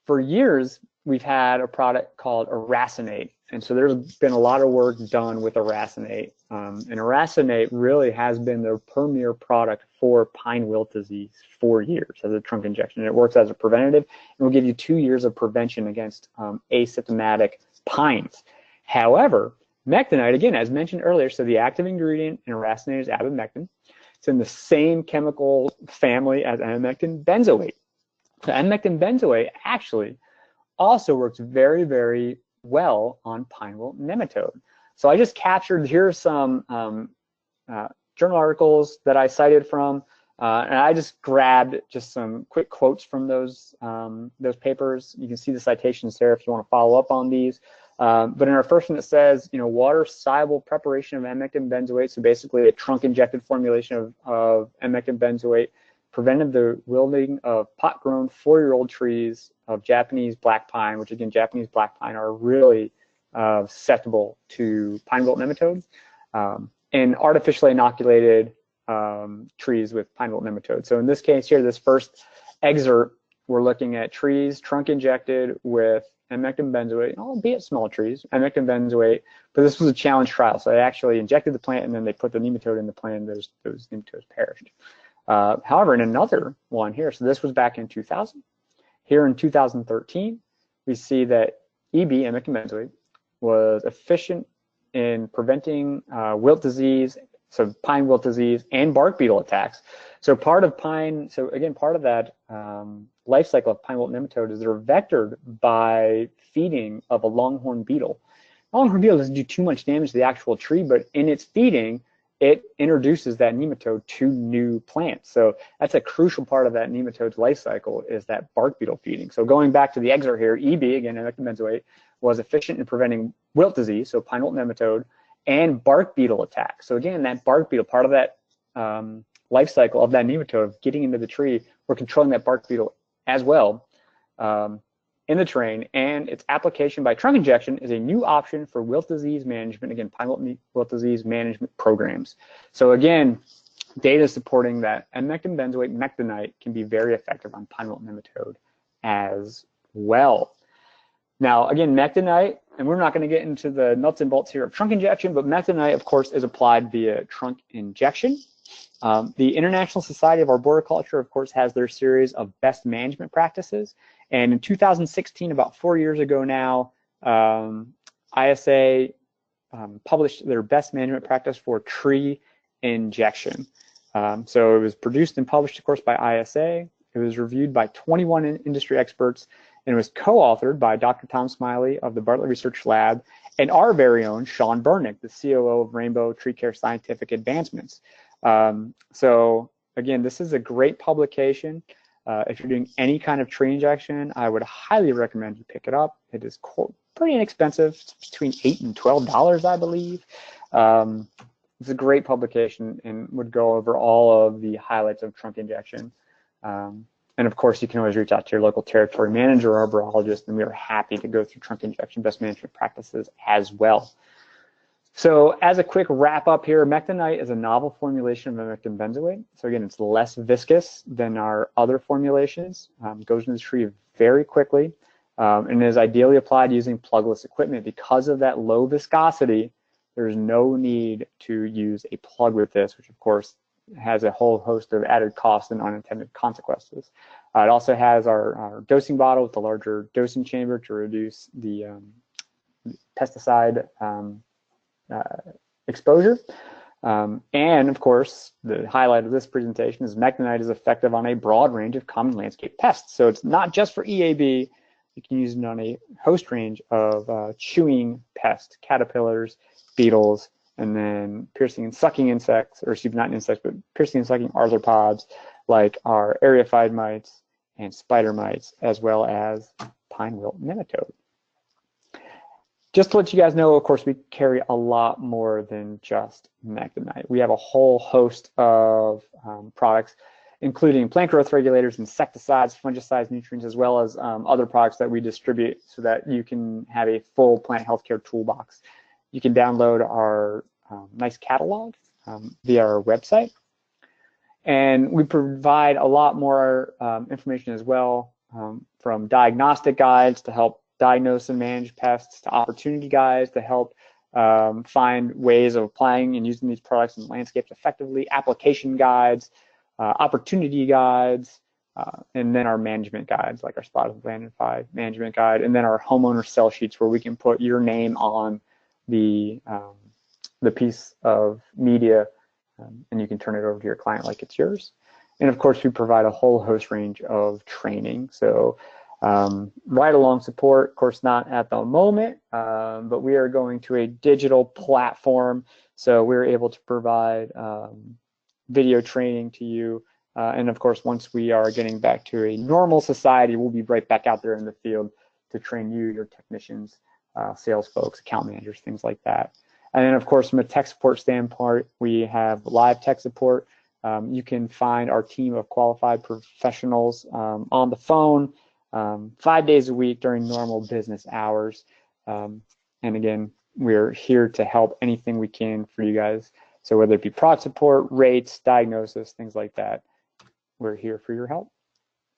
for years, we've had a product called aracinate. And so there's been a lot of work done with aracinate. And aracinate really has been the premier product for pine wilt disease for years as a trunk injection. It works as a preventative and will give you 2 years of prevention against asymptomatic pines. However, Mectinite, again, as mentioned earlier, so the active ingredient in aracinate is abamectin. It's in the same chemical family as amectin benzoate. So amectin benzoate actually also works very, very well on pine wilt nematode. So I just captured, here are some journal articles that I cited from, and I just grabbed just some quick quotes from those papers. You can see the citations there if you want to follow up on these. But in our first one, it says, water-soluble preparation of amectin benzoate, so basically a trunk-injected formulation of amectin benzoate, prevented the wilting of pot-grown 4-year-old trees of Japanese black pine, which again, Japanese black pine are really susceptible to pine wilt nematodes, and artificially inoculated trees with pine wilt nematodes. So in this case here, this first excerpt, we're looking at trees trunk injected with amectin benzoate, albeit small trees, amectin benzoate, but this was a challenge trial. So they actually injected the plant and then they put the nematode in the plant and those nematodes perished. However, in another one here, so this was back in 2000. Here in 2013, we see that EB, amectin benzoate, was efficient in preventing wilt disease, so pine wilt disease and bark beetle attacks. So part of that life cycle of pine wilt nematode is they're vectored by feeding of a longhorn beetle. Longhorn beetle doesn't do too much damage to the actual tree, but in its feeding, it introduces that nematode to new plants. So that's a crucial part of that nematode's life cycle, is that bark beetle feeding. So going back to the excerpt here, EB, again, amectin benzoate, was efficient in preventing wilt disease, so pine wilt nematode, and bark beetle attacks. So again, that bark beetle, part of that life cycle of that nematode of getting into the tree, we're controlling that bark beetle as well in the terrain, and its application by trunk injection is a new option for wilt disease management, again, pine wilt disease management programs. So again, data supporting that amectin benzoate Mectinite can be very effective on pine wilt nematode as well. Now, again, Mectinite, and we're not going to get into the nuts and bolts here of trunk injection, but Mectinite, of course, is applied via trunk injection. The International Society of Arboriculture, of course, has their series of best management practices. And in 2016, about 4 years ago now, ISA published their best management practice for tree injection. So it was produced and published, of course, by ISA. It was reviewed by 21 industry experts, and it was co-authored by Dr. Tom Smiley of the Bartlett Research Lab and our very own Sean Burnick, the COO of Rainbow Tree Care Scientific Advancements. So again, this is a great publication. If you're doing any kind of tree injection, I would highly recommend you pick it up. It is pretty inexpensive, it's between $8 and $12, I believe. It's a great publication and would go over all of the highlights of trunk injection. And of course, you can always reach out to your local territory manager or arborologist, and we are happy to go through trunk injection best management practices as well. So as a quick wrap up here, Mectinite is a novel formulation of amectin benzoate. So again, it's less viscous than our other formulations, goes into the tree very quickly, and is ideally applied using plugless equipment. Because of that low viscosity, there's no need to use a plug with this, which of course has a whole host of added costs and unintended consequences. It also has our dosing bottle with the larger dosing chamber to reduce the pesticide exposure. And of course, the highlight of this presentation is Mec-Knight is effective on a broad range of common landscape pests. So it's not just for EAB, you can use it on a host range of chewing pests, caterpillars, beetles, and then piercing and sucking insects, or excuse me, not insects, but piercing and sucking arthropods like our eriophyte mites and spider mites, as well as pine wilt nematode. Just to let you guys know, of course, we carry a lot more than just Mectinite. We have a whole host of products, including plant growth regulators, insecticides, fungicides, nutrients, as well as other products that we distribute so that you can have a full plant healthcare toolbox. You can download our nice catalog via our website. And we provide a lot more information as well, from diagnostic guides to help diagnose and manage pests, to opportunity guides to help find ways of applying and using these products in landscapes effectively, application guides, opportunity guides, and then our management guides, like our spotted landify management guide, and then our homeowner sell sheets where we can put your name on the piece of media, and you can turn it over to your client like it's yours. And of course, we provide a whole host range of training. So ride-along support, of course, not at the moment, but we are going to a digital platform. So we're able to provide video training to you. And of course, once we are getting back to a normal society, we'll be right back out there in the field to train you, your technicians, sales folks, account managers, things like that. And then, of course, from a tech support standpoint, we have live tech support. You can find our team of qualified professionals on the phone 5 days a week during normal business hours. And again, we're here to help anything we can for you guys. So whether it be product support, rates, diagnosis, things like that, we're here for your help.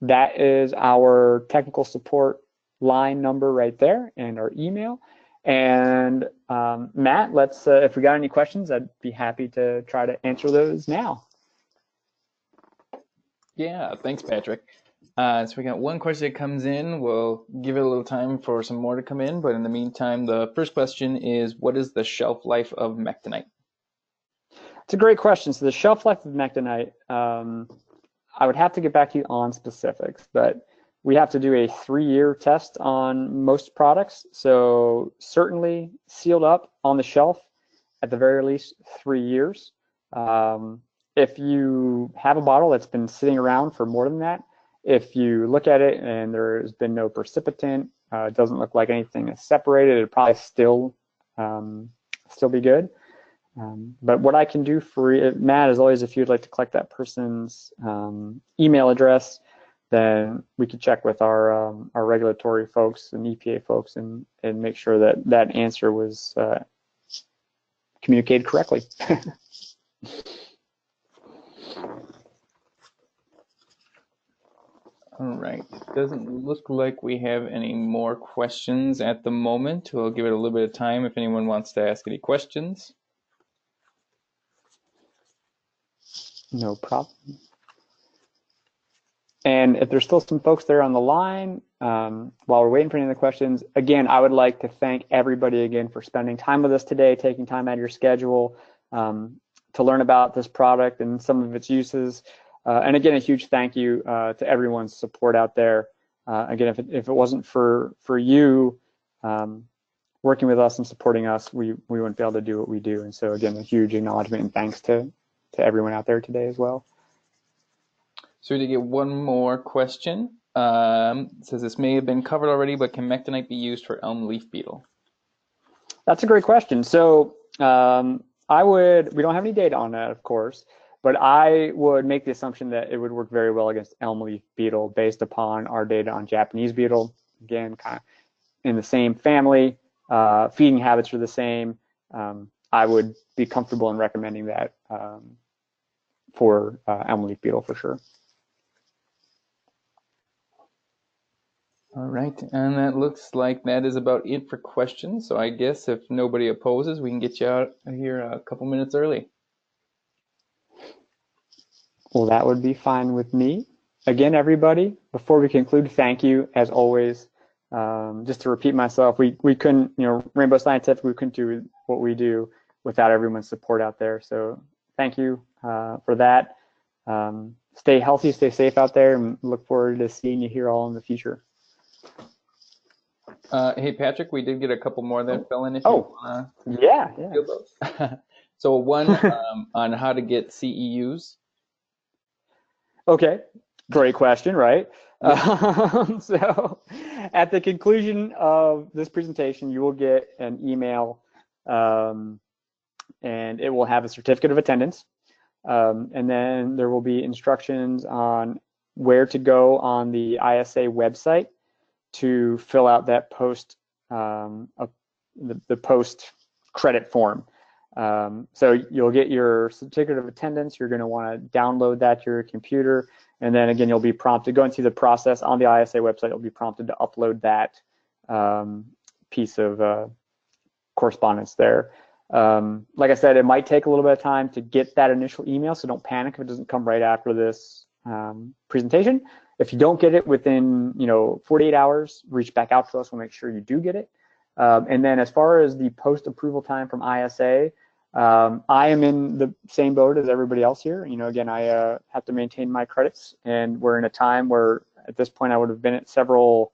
That is our technical support line number right there, and our email. And Matt, let's if we got any questions, I'd be happy to try to answer those now. Yeah, thanks, Patrick. So we got one question that comes in. We'll give it a little time for some more to come in, but in the meantime, the first question is, what is the shelf life of Mectinite? It's a great question. So the shelf life of Mectinite, I would have to get back to you on specifics, but we have to do a 3-year test on most products. So certainly sealed up on the shelf, at the very least 3 years. If you have a bottle that's been sitting around for more than that, if you look at it and there's been no precipitant, it doesn't look like anything is separated, it'd probably still be good. But what I can do for you, Matt, is always, if you'd like to collect that person's email address, then we could check with our regulatory folks and EPA folks and make sure that that answer was communicated correctly. All right. It doesn't look like we have any more questions at the moment. We'll give it a little bit of time if anyone wants to ask any questions. No problem. And if there's still some folks there on the line, while we're waiting for any of the questions, again, I would like to thank everybody again for spending time with us today, taking time out of your schedule to learn about this product and some of its uses. And again, a huge thank you to everyone's support out there. Again, if it wasn't for you working with us and supporting us, we wouldn't be able to do what we do. And so again, a huge acknowledgement and thanks to everyone out there today as well. So we did get one more question. It says this may have been covered already, but can Mectinite be used for elm leaf beetle? That's a great question. So we don't have any data on that, of course, but I would make the assumption that it would work very well against elm leaf beetle based upon our data on Japanese beetle. Again, kind of in the same family, feeding habits are the same. I would be comfortable in recommending that for elm leaf beetle for sure. All right, and that looks like that is about it for questions. So I guess if nobody opposes, we can get you out of here a couple minutes early. Well, that would be fine with me. Again, everybody, before we conclude, thank you as always. Just to repeat myself, we couldn't, Rainbow Scientific, we couldn't do what we do without everyone's support out there. So thank you for that. Stay healthy, stay safe out there, and look forward to seeing you here all in the future. Hey, Patrick, we did get a couple more that fell in. If yeah. field those. So one on how to get CEUs. Okay, great question, right? Yep. So at the conclusion of this presentation, you will get an email and it will have a certificate of attendance. And then there will be instructions on where to go on the ISA website to fill out that post, the post credit form. So you'll get your certificate of attendance. You're going to want to download that to your computer. And then again, you'll be prompted, going through the process on the ISA website, you'll be prompted to upload that piece of correspondence there. Like I said, it might take a little bit of time to get that initial email, so don't panic if it doesn't come right after this presentation. If you don't get it within 48 hours, reach back out to us. We'll make sure you do get it. And then as far as the post-approval time from ISA, I am in the same boat as everybody else here. Again, I have to maintain my credits, and we're in a time where at this point I would have been at several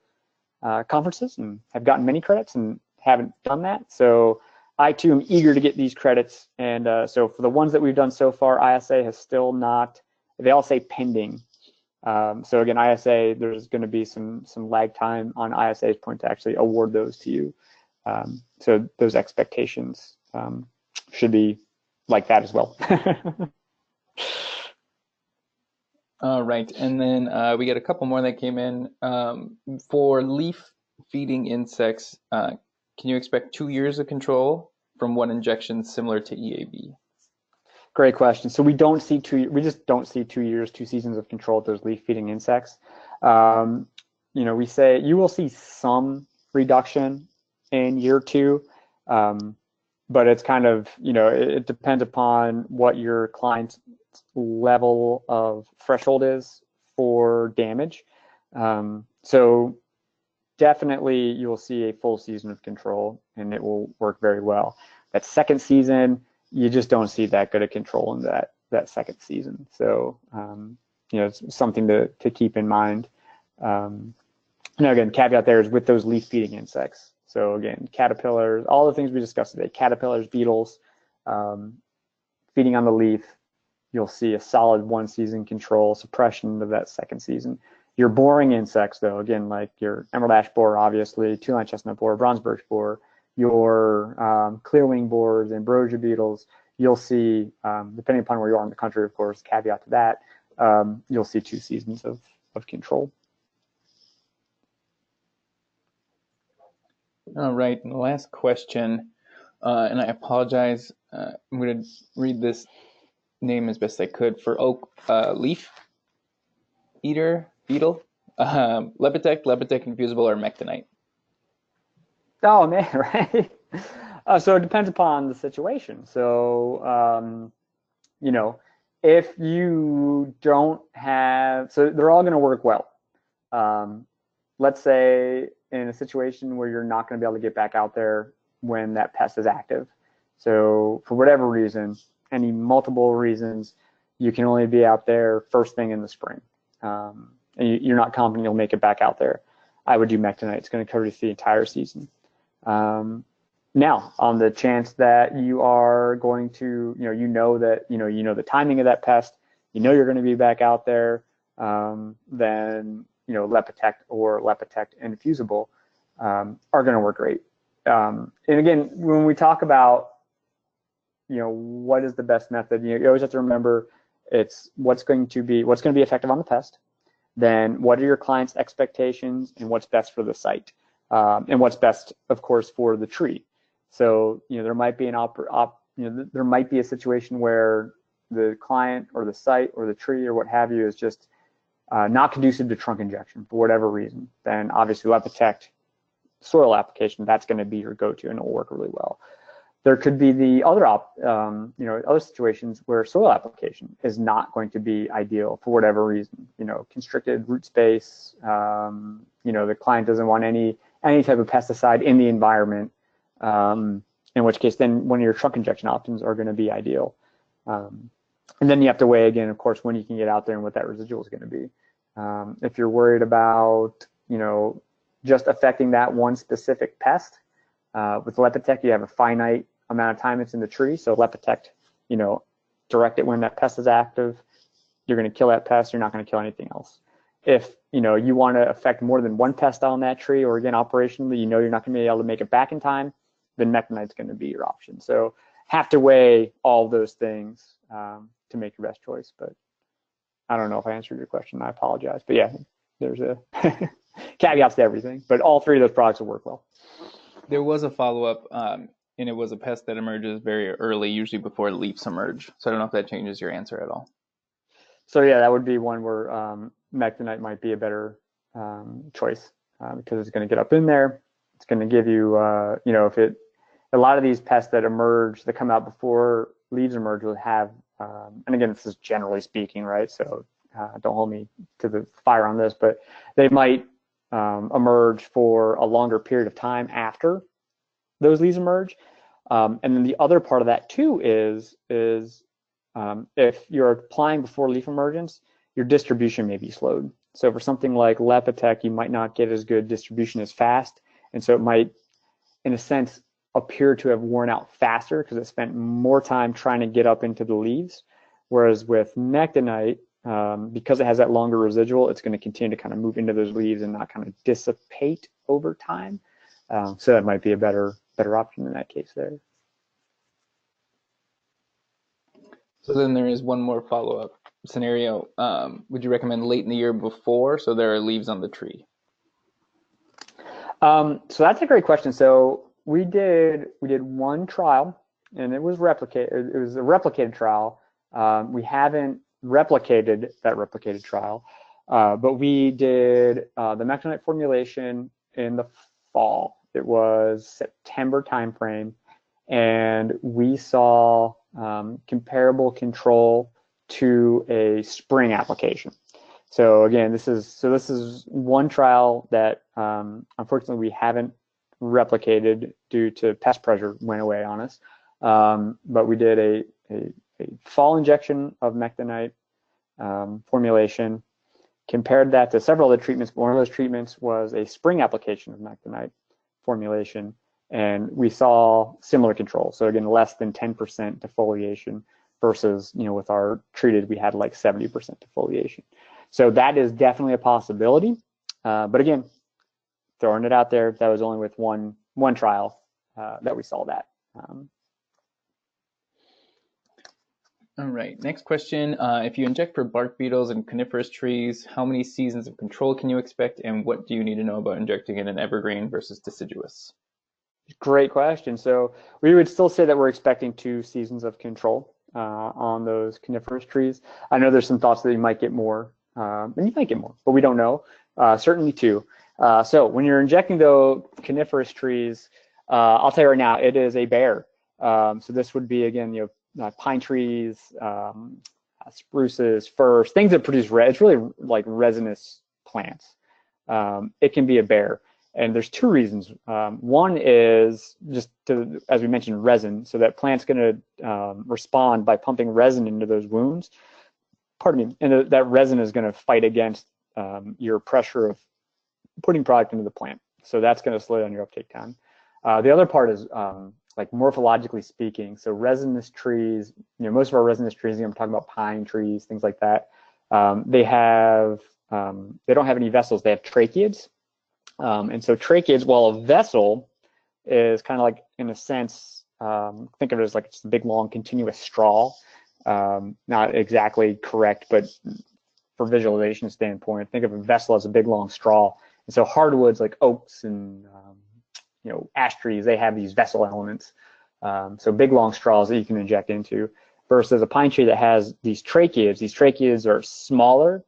conferences and have gotten many credits and haven't done that. So I too am eager to get these credits. And so for the ones that we've done so far, ISA has still not, they all say pending. So again, ISA, there's going to be some lag time on ISA's point to actually award those to you. So those expectations should be like that as well. All right, and then we get a couple more that came in. For leaf feeding insects, can you expect 2 years of control from one injection similar to EAB? Great question. So we just don't see 2 years, 2 seasons of control with those leaf feeding insects. We say you will see some reduction in year 2, but it's kind of, it depends upon what your client's level of threshold is for damage. So definitely you'll see a full season of control and it will work very well. That second season, you just don't see that good a control in that second season. So, it's something to keep in mind. Again, caveat there is with those leaf feeding insects. So again, caterpillars, all the things we discussed today, caterpillars, beetles, feeding on the leaf, you'll see a solid 1 season control, suppression of that second season. Your boring insects, though, again, like your emerald ash borer, obviously, two-line chestnut borer, bronze birch borer, your clearwing borers, ambrosia beetles, you'll see, depending upon where you are in the country, of course, caveat to that, you'll see 2 seasons of control. All right, and the last question, and I apologize, I'm going to read this name as best I could for oak leaf eater beetle, Lepitect, infusible, or Mectinite. Oh man, right. So it depends upon the situation. So if you don't have, so they're all going to work well. Let's say in a situation where you're not going to be able to get back out there when that pest is active. So for whatever reason, any multiple reasons, you can only be out there first thing in the spring. And you're not confident you'll make it back out there. I would do Mectinite. It's going to cover you the entire season. Now, on the chance that you are going to, the timing of that pest, you're going to be back out there, then Lepitect or Lepitect infusible are going to work great. And again, when we talk about what is the best method, you always have to remember it's what's going to be effective on the pest, then what are your client's expectations and what's best for the site, and what's best, of course, for the tree. So there might be there might be a situation where the client or the site or the tree or what have you is just not conducive to trunk injection for whatever reason. Then obviously Lepitect soil application, that's going to be your go-to and it'll work really well. There could be the other other situations where soil application is not going to be ideal for whatever reason. Constricted root space. The client doesn't want any type of pesticide in the environment. In which case, then one of your trunk injection options are going to be ideal. And then you have to weigh again, of course, when you can get out there and what that residual is going to be. If you're worried about just affecting that one specific pest, with Lepitect, you have a finite amount of time it's in the tree, so Lepitect direct it when that pest is active. You're going to kill that pest. You're not going to kill anything else. If you want to affect more than one pest on that tree, or again operationally, you're not going to be able to make it back in time, then Mec-Knight's going to be your option. So have to weigh all those things to make your best choice. But I don't know if I answered your question. I apologize. But yeah, there's a caveats to everything. But all three of those products will work well. There was a follow-up, and it was a pest that emerges very early, usually before leaves emerge. So I don't know if that changes your answer at all. So yeah, that would be one where Mectinite might be a better choice because it's going to get up in there. It's going to give you, if a lot of these pests that emerge, that come out before leaves emerge, will have, and again, this is generally speaking, right? So don't hold me to the fire on this, but they might emerge for a longer period of time after those leaves emerge. And then the other part of that too is if you're applying before leaf emergence, your distribution may be slowed. So for something like Lepitech, you might not get as good distribution as fast. And so it might, in a sense, appear to have worn out faster because it spent more time trying to get up into the leaves. Whereas with Mectinite, because it has that longer residual, it's going to continue to kind of move into those leaves and not kind of dissipate over time. So that might be a better option in that case there. So then there is one more follow-up scenario. Would you recommend late in the year before, so there are leaves on the tree? So that's a great question. So we did one trial, and it was replicated. It was a replicated trial. We haven't replicated that replicated trial, but we did the Mec-Knight formulation in the fall. It was September timeframe, and we saw comparable control to a spring application. So again, this is one trial that unfortunately we haven't replicated due to pest pressure went away on us. But we did a fall injection of Mectinite formulation, compared that to several other treatments. One of those treatments was a spring application of Mectinite formulation, and we saw similar control. So again, less than 10% defoliation versus, with our treated, we had like 70% defoliation. So that is definitely a possibility. But again, throwing it out there, that was only with one trial that we saw that. All right, next question. If you inject for bark beetles and coniferous trees, how many seasons of control can you expect, and what do you need to know about injecting in an evergreen versus deciduous? Great question. So we would still say that we're expecting 2 seasons of control on those coniferous trees. I know there's some thoughts that you might get more, and you might get more, but we don't know. Certainly 2. So when you're injecting those coniferous trees, I'll tell you right now, it is a bear. So this would be, again, pine trees, spruces, firs, things that produce it's really like resinous plants. It can be a bear. And there's 2 reasons. One is just as we mentioned, resin. So that plant's going to respond by pumping resin into those wounds. Pardon me. And that resin is going to fight against your pressure of putting product into the plant. So that's going to slow down your uptake time. The other part is like morphologically speaking. So resinous trees, most of our resinous trees, I'm talking about pine trees, things like that. They don't have any vessels. They have tracheids. And so tracheids, while a vessel is kind of like, in a sense, think of it as like just a big, long, continuous straw. Not exactly correct, but for visualization standpoint, think of a vessel as a big, long straw. And so hardwoods like oaks and ash trees, they have these vessel elements. So big, long straws that you can inject into, versus a pine tree that has these tracheids. These tracheids are smaller.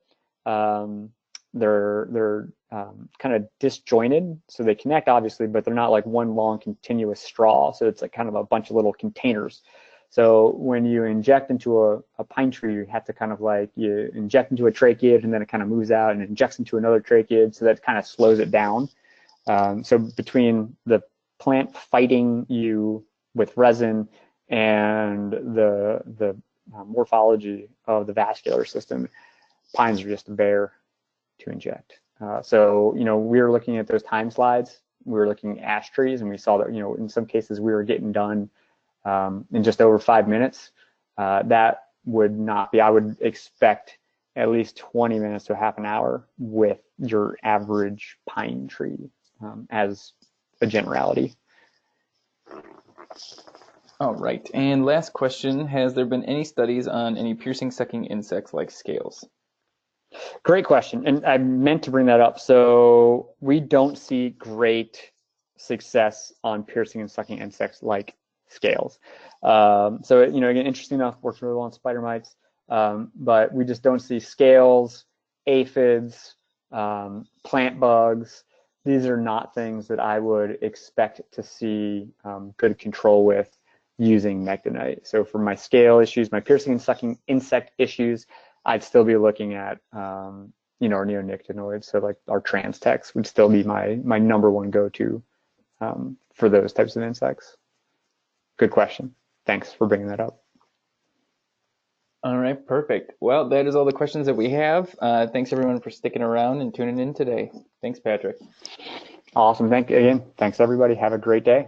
They're kind of disjointed, so they connect obviously, but they're not like one long continuous straw. So it's like kind of a bunch of little containers. So when you inject into a pine tree, you have to kind of like, you inject into a tracheid and then it kind of moves out and injects into another tracheid, so that kind of slows it down. So between the plant fighting you with resin and the morphology of the vascular system, pines are just a bear to inject. So we were looking at those time slides. We were looking at ash trees, and we saw that in some cases we were getting done in just over 5 minutes. that would not be, I would expect at least 20 minutes to half an hour with your average pine tree as a generality. All right. And last question, has there been any studies on any piercing sucking insects like scales? Great question. And I meant to bring that up. So we don't see great success on piercing and sucking insects like scales. So, again, interesting enough, works really well on spider mites, but we just don't see scales, aphids, plant bugs. These are not things that I would expect to see good control with using Mectinite. So for my scale issues, my piercing and sucking insect issues, I'd still be looking at, our neonicotinoids. So like our Trans-Tex would still be my number one go-to for those types of insects. Good question. Thanks for bringing that up. All right, perfect. Well, that is all the questions that we have. Thanks everyone for sticking around and tuning in today. Thanks, Patrick. Awesome. Thanks everybody. Have a great day.